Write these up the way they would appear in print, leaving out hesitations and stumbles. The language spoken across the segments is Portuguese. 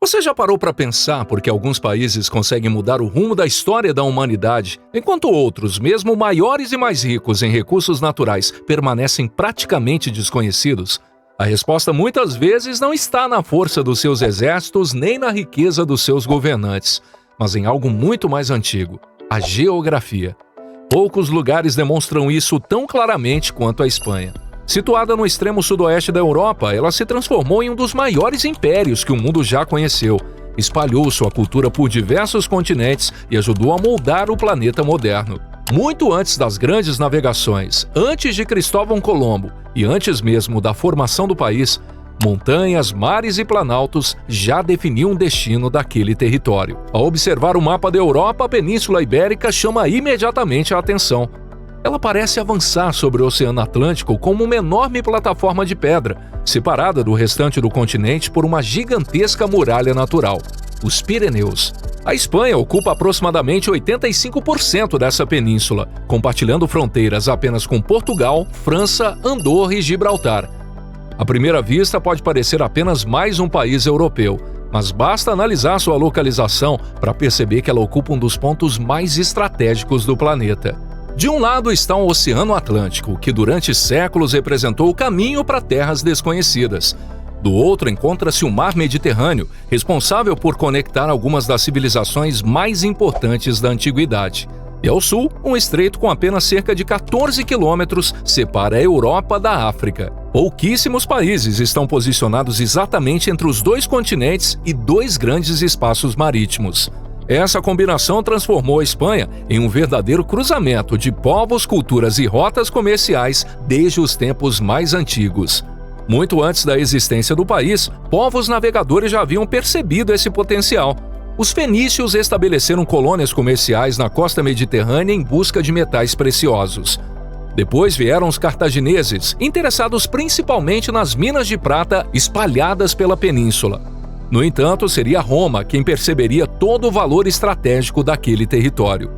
Você já parou para pensar por que alguns países conseguem mudar o rumo da história da humanidade, enquanto outros, mesmo maiores e mais ricos em recursos naturais, permanecem praticamente desconhecidos? A resposta muitas vezes não está na força dos seus exércitos nem na riqueza dos seus governantes, mas em algo muito mais antigo: a geografia. Poucos lugares demonstram isso tão claramente quanto a Espanha. Situada no extremo sudoeste da Europa, ela se transformou em um dos maiores impérios que o mundo já conheceu. Espalhou sua cultura por diversos continentes e ajudou a moldar o planeta moderno. Muito antes das grandes navegações, antes de Cristóvão Colombo e antes mesmo da formação do país, montanhas, mares e planaltos já definiam o destino daquele território. Ao observar o mapa da Europa, a Península Ibérica chama imediatamente a atenção. Ela parece avançar sobre o Oceano Atlântico como uma enorme plataforma de pedra, separada do restante do continente por uma gigantesca muralha natural, os Pirineus. A Espanha ocupa aproximadamente 85% dessa península, compartilhando fronteiras apenas com Portugal, França, Andorra e Gibraltar. À primeira vista, pode parecer apenas mais um país europeu, mas basta analisar sua localização para perceber que ela ocupa um dos pontos mais estratégicos do planeta. De um lado está o Oceano Atlântico, que durante séculos representou o caminho para terras desconhecidas. Do outro encontra-se o Mar Mediterrâneo, responsável por conectar algumas das civilizações mais importantes da antiguidade. E ao sul, um estreito com apenas cerca de 14 quilômetros separa a Europa da África. Pouquíssimos países estão posicionados exatamente entre os dois continentes e dois grandes espaços marítimos. Essa combinação transformou a Espanha em um verdadeiro cruzamento de povos, culturas e rotas comerciais desde os tempos mais antigos. Muito antes da existência do país, povos navegadores já haviam percebido esse potencial. Os fenícios estabeleceram colônias comerciais na costa mediterrânea em busca de metais preciosos. Depois vieram os cartagineses, interessados principalmente nas minas de prata espalhadas pela península. No entanto, seria Roma quem perceberia todo o valor estratégico daquele território.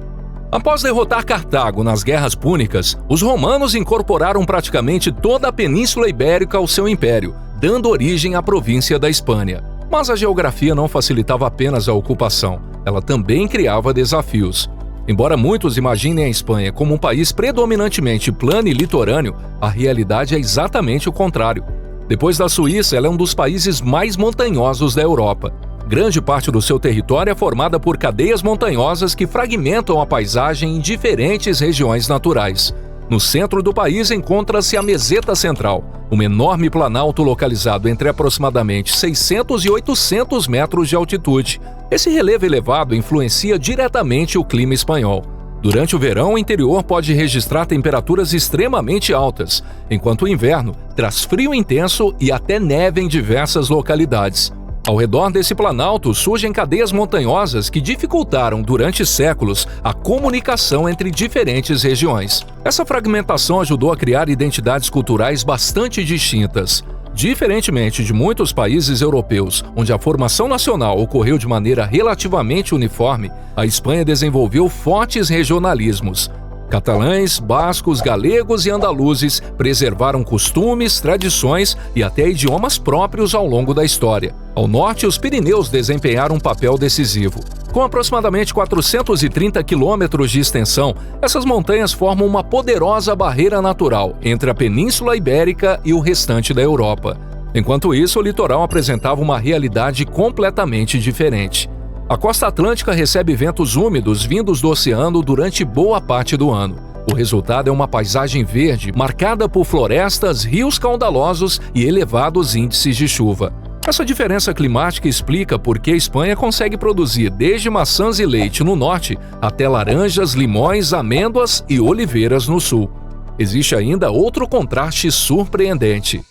Após derrotar Cartago nas Guerras Púnicas, os romanos incorporaram praticamente toda a Península Ibérica ao seu império, dando origem à província da Hispânia. Mas a geografia não facilitava apenas a ocupação, ela também criava desafios. Embora muitos imaginem a Espanha como um país predominantemente plano e litorâneo, a realidade é exatamente o contrário. Depois da Suíça, ela é um dos países mais montanhosos da Europa. Grande parte do seu território é formada por cadeias montanhosas que fragmentam a paisagem em diferentes regiões naturais. No centro do país encontra-se a Meseta Central, um enorme planalto localizado entre aproximadamente 600 e 800 metros de altitude. Esse relevo elevado influencia diretamente o clima espanhol. Durante o verão, o interior pode registrar temperaturas extremamente altas, enquanto o inverno traz frio intenso e até neve em diversas localidades. Ao redor desse planalto surgem cadeias montanhosas que dificultaram durante séculos a comunicação entre diferentes regiões. Essa fragmentação ajudou a criar identidades culturais bastante distintas. Diferentemente de muitos países europeus, onde a formação nacional ocorreu de maneira relativamente uniforme, a Espanha desenvolveu fortes regionalismos. Catalães, bascos, galegos e andaluzes preservaram costumes, tradições e até idiomas próprios ao longo da história. Ao norte, os Pirineus desempenharam um papel decisivo. Com aproximadamente 430 quilômetros de extensão, essas montanhas formam uma poderosa barreira natural entre a Península Ibérica e o restante da Europa. Enquanto isso, o litoral apresentava uma realidade completamente diferente. A costa atlântica recebe ventos úmidos vindos do oceano durante boa parte do ano. O resultado é uma paisagem verde, marcada por florestas, rios caudalosos e elevados índices de chuva. Essa diferença climática explica por que a Espanha consegue produzir desde maçãs e leite no norte até laranjas, limões, amêndoas e oliveiras no sul. Existe ainda outro contraste surpreendente.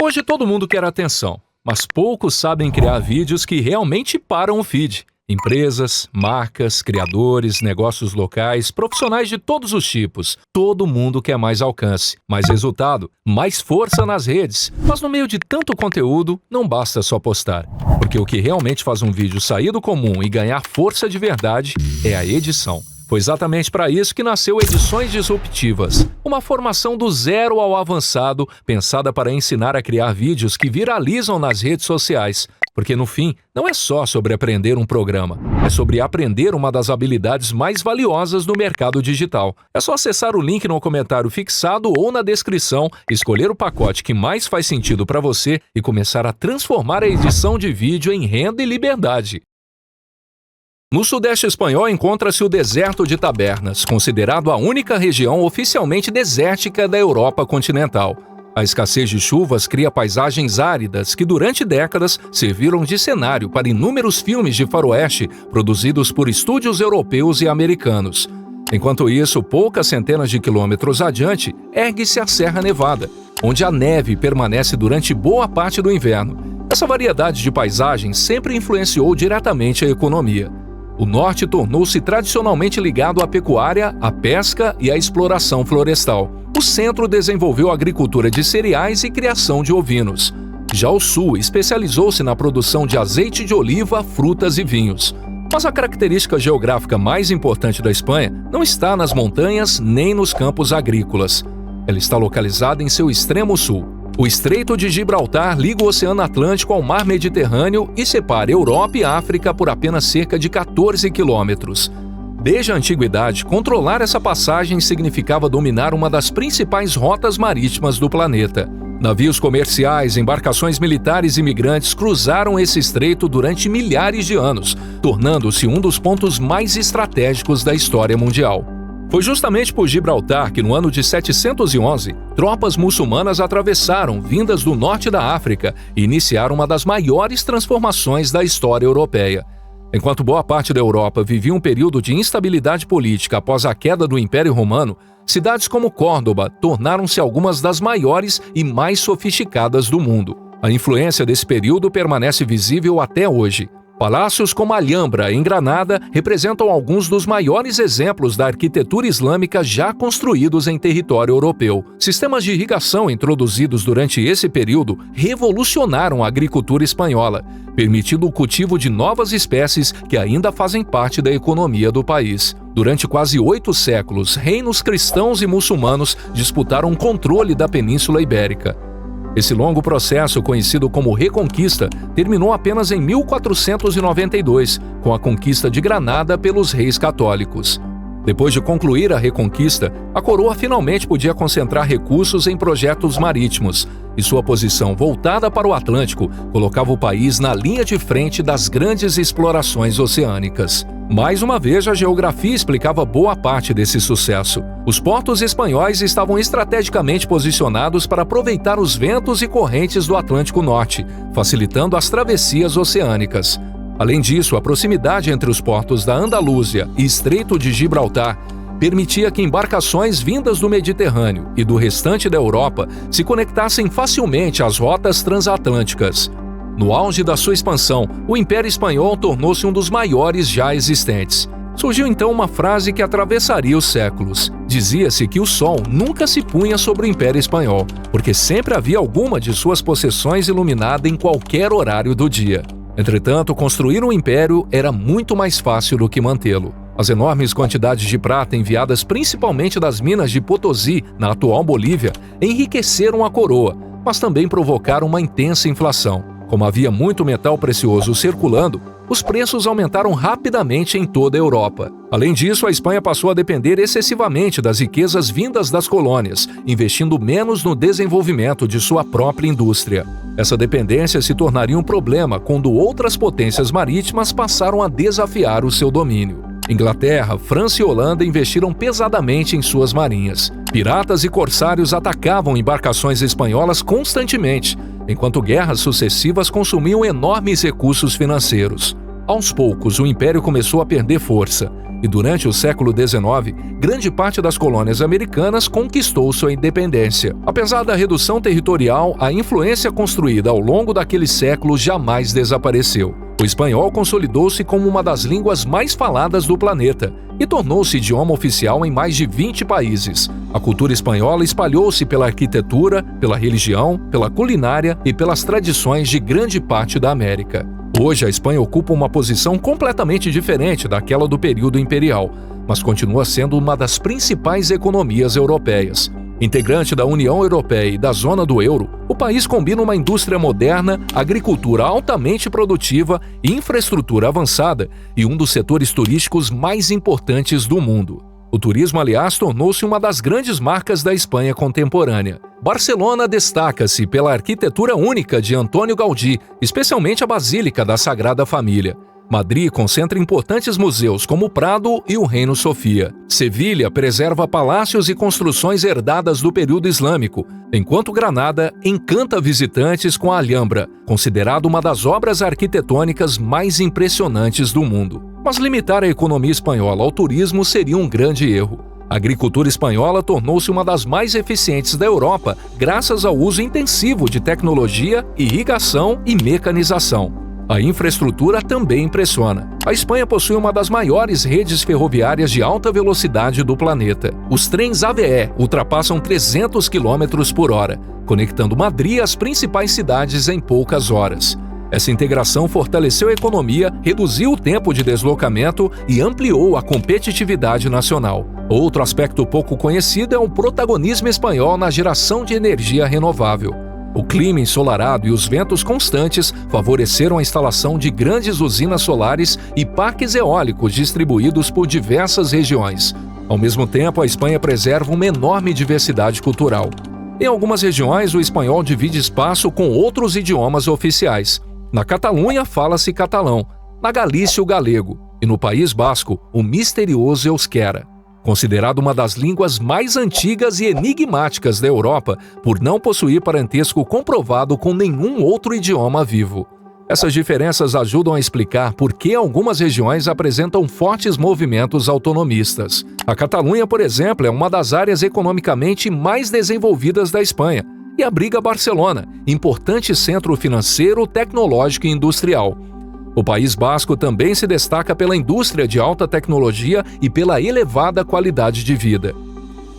Hoje todo mundo quer atenção, mas poucos sabem criar vídeos que realmente param o feed. Empresas, marcas, criadores, negócios locais, profissionais de todos os tipos. Todo mundo quer mais alcance, mais resultado, mais força nas redes. Mas no meio de tanto conteúdo, não basta só postar. Porque o que realmente faz um vídeo sair do comum e ganhar força de verdade é a edição. Foi exatamente para isso que nasceu Edições Disruptivas, uma formação do zero ao avançado, pensada para ensinar a criar vídeos que viralizam nas redes sociais. Porque no fim, não é só sobre aprender um programa, é sobre aprender uma das habilidades mais valiosas do mercado digital. É só acessar o link no comentário fixado ou na descrição, escolher o pacote que mais faz sentido para você e começar a transformar a edição de vídeo em renda e liberdade. No Sudeste espanhol encontra-se o deserto de Tabernas, considerado a única região oficialmente desértica da Europa continental. A escassez de chuvas cria paisagens áridas que, durante décadas, serviram de cenário para inúmeros filmes de faroeste produzidos por estúdios europeus e americanos. Enquanto isso, poucas centenas de quilômetros adiante, ergue-se a Serra Nevada, onde a neve permanece durante boa parte do inverno. Essa variedade de paisagens sempre influenciou diretamente a economia. O norte tornou-se tradicionalmente ligado à pecuária, à pesca e à exploração florestal. O centro desenvolveu agricultura de cereais e criação de ovinos. Já o sul especializou-se na produção de azeite de oliva, frutas e vinhos. Mas a característica geográfica mais importante da Espanha não está nas montanhas nem nos campos agrícolas. Ela está localizada em seu extremo sul. O Estreito de Gibraltar liga o Oceano Atlântico ao Mar Mediterrâneo e separa Europa e África por apenas cerca de 14 quilômetros. Desde a antiguidade, controlar essa passagem significava dominar uma das principais rotas marítimas do planeta. Navios comerciais, embarcações militares e imigrantes cruzaram esse estreito durante milhares de anos, tornando-se um dos pontos mais estratégicos da história mundial. Foi justamente por Gibraltar que, no ano de 711, tropas muçulmanas atravessaram, vindas do norte da África, e iniciaram uma das maiores transformações da história europeia. Enquanto boa parte da Europa vivia um período de instabilidade política após a queda do Império Romano, cidades como Córdoba tornaram-se algumas das maiores e mais sofisticadas do mundo. A influência desse período permanece visível até hoje. Palácios como a Alhambra, em Granada, representam alguns dos maiores exemplos da arquitetura islâmica já construídos em território europeu. Sistemas de irrigação introduzidos durante esse período revolucionaram a agricultura espanhola, permitindo o cultivo de novas espécies que ainda fazem parte da economia do país. Durante quase 8 séculos, reinos cristãos e muçulmanos disputaram o controle da Península Ibérica. Esse longo processo, conhecido como Reconquista, terminou apenas em 1492, com a conquista de Granada pelos reis católicos. Depois de concluir a Reconquista, a coroa finalmente podia concentrar recursos em projetos marítimos, e sua posição voltada para o Atlântico colocava o país na linha de frente das grandes explorações oceânicas. Mais uma vez, a geografia explicava boa parte desse sucesso. Os portos espanhóis estavam estrategicamente posicionados para aproveitar os ventos e correntes do Atlântico Norte, facilitando as travessias oceânicas. Além disso, a proximidade entre os portos da Andalúzia e Estreito de Gibraltar permitia que embarcações vindas do Mediterrâneo e do restante da Europa se conectassem facilmente às rotas transatlânticas. No auge da sua expansão, o Império Espanhol tornou-se um dos maiores já existentes. Surgiu então uma frase que atravessaria os séculos. Dizia-se que o sol nunca se punha sobre o Império Espanhol, porque sempre havia alguma de suas possessões iluminada em qualquer horário do dia. Entretanto, construir um império era muito mais fácil do que mantê-lo. As enormes quantidades de prata enviadas principalmente das minas de Potosí, na atual Bolívia, enriqueceram a coroa, mas também provocaram uma intensa inflação. Como havia muito metal precioso circulando, os preços aumentaram rapidamente em toda a Europa. Além disso, a Espanha passou a depender excessivamente das riquezas vindas das colônias, investindo menos no desenvolvimento de sua própria indústria. Essa dependência se tornaria um problema quando outras potências marítimas passaram a desafiar o seu domínio. Inglaterra, França e Holanda investiram pesadamente em suas marinhas. Piratas e corsários atacavam embarcações espanholas constantemente, enquanto guerras sucessivas consumiam enormes recursos financeiros. Aos poucos, o Império começou a perder força, e durante o século XIX, grande parte das colônias americanas conquistou sua independência. Apesar da redução territorial, a influência construída ao longo daquele século jamais desapareceu. O espanhol consolidou-se como uma das línguas mais faladas do planeta e tornou-se idioma oficial em mais de 20 países. A cultura espanhola espalhou-se pela arquitetura, pela religião, pela culinária e pelas tradições de grande parte da América. Hoje, a Espanha ocupa uma posição completamente diferente daquela do período imperial, mas continua sendo uma das principais economias europeias. Integrante da União Europeia e da zona do euro, o país combina uma indústria moderna, agricultura altamente produtiva, infraestrutura avançada e um dos setores turísticos mais importantes do mundo. O turismo, aliás, tornou-se uma das grandes marcas da Espanha contemporânea. Barcelona destaca-se pela arquitetura única de Antônio Gaudí, especialmente a Basílica da Sagrada Família. Madrid concentra importantes museus como o Prado e o Reino Sofia. Sevilha preserva palácios e construções herdadas do período islâmico, enquanto Granada encanta visitantes com a Alhambra, considerada uma das obras arquitetônicas mais impressionantes do mundo. Mas limitar a economia espanhola ao turismo seria um grande erro. A agricultura espanhola tornou-se uma das mais eficientes da Europa graças ao uso intensivo de tecnologia, irrigação e mecanização. A infraestrutura também impressiona. A Espanha possui uma das maiores redes ferroviárias de alta velocidade do planeta. Os trens AVE ultrapassam 300 km por hora, conectando Madrid às principais cidades em poucas horas. Essa integração fortaleceu a economia, reduziu o tempo de deslocamento e ampliou a competitividade nacional. Outro aspecto pouco conhecido é o protagonismo espanhol na geração de energia renovável. O clima ensolarado e os ventos constantes favoreceram a instalação de grandes usinas solares e parques eólicos distribuídos por diversas regiões. Ao mesmo tempo, a Espanha preserva uma enorme diversidade cultural. Em algumas regiões, o espanhol divide espaço com outros idiomas oficiais. Na Catalunha, fala-se catalão, na Galícia, o galego, e no País Basco, o misterioso euskera. Considerado uma das línguas mais antigas e enigmáticas da Europa, por não possuir parentesco comprovado com nenhum outro idioma vivo. Essas diferenças ajudam a explicar por que algumas regiões apresentam fortes movimentos autonomistas. A Catalunha, por exemplo, é uma das áreas economicamente mais desenvolvidas da Espanha e abriga Barcelona, importante centro financeiro, tecnológico e industrial. O País Basco também se destaca pela indústria de alta tecnologia e pela elevada qualidade de vida.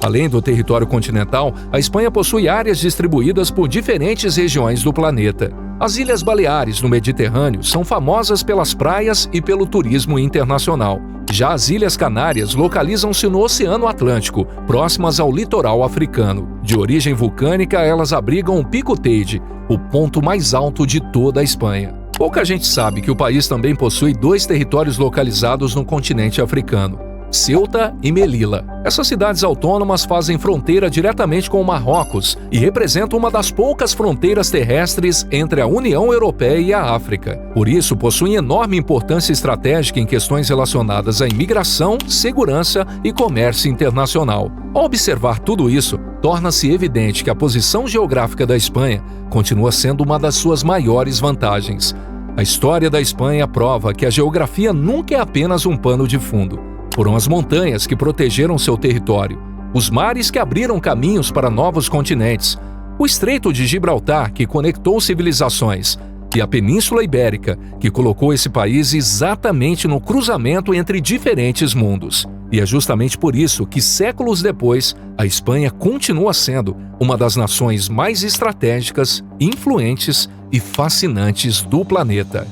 Além do território continental, a Espanha possui áreas distribuídas por diferentes regiões do planeta. As Ilhas Baleares, no Mediterrâneo, são famosas pelas praias e pelo turismo internacional. Já as Ilhas Canárias localizam-se no Oceano Atlântico, próximas ao litoral africano. De origem vulcânica, elas abrigam o Pico Teide, o ponto mais alto de toda a Espanha. Pouca gente sabe que o país também possui 2 territórios localizados no continente africano, Ceuta e Melilla. Essas cidades autônomas fazem fronteira diretamente com o Marrocos e representam uma das poucas fronteiras terrestres entre a União Europeia e a África. Por isso, possuem enorme importância estratégica em questões relacionadas à imigração, segurança e comércio internacional. Ao observar tudo isso, torna-se evidente que a posição geográfica da Espanha continua sendo uma das suas maiores vantagens. A história da Espanha prova que a geografia nunca é apenas um pano de fundo. Foram as montanhas que protegeram seu território, os mares que abriram caminhos para novos continentes, o Estreito de Gibraltar, que conectou civilizações, e a Península Ibérica, que colocou esse país exatamente no cruzamento entre diferentes mundos. E é justamente por isso que, séculos depois, a Espanha continua sendo uma das nações mais estratégicas, influentes e fascinantes do planeta.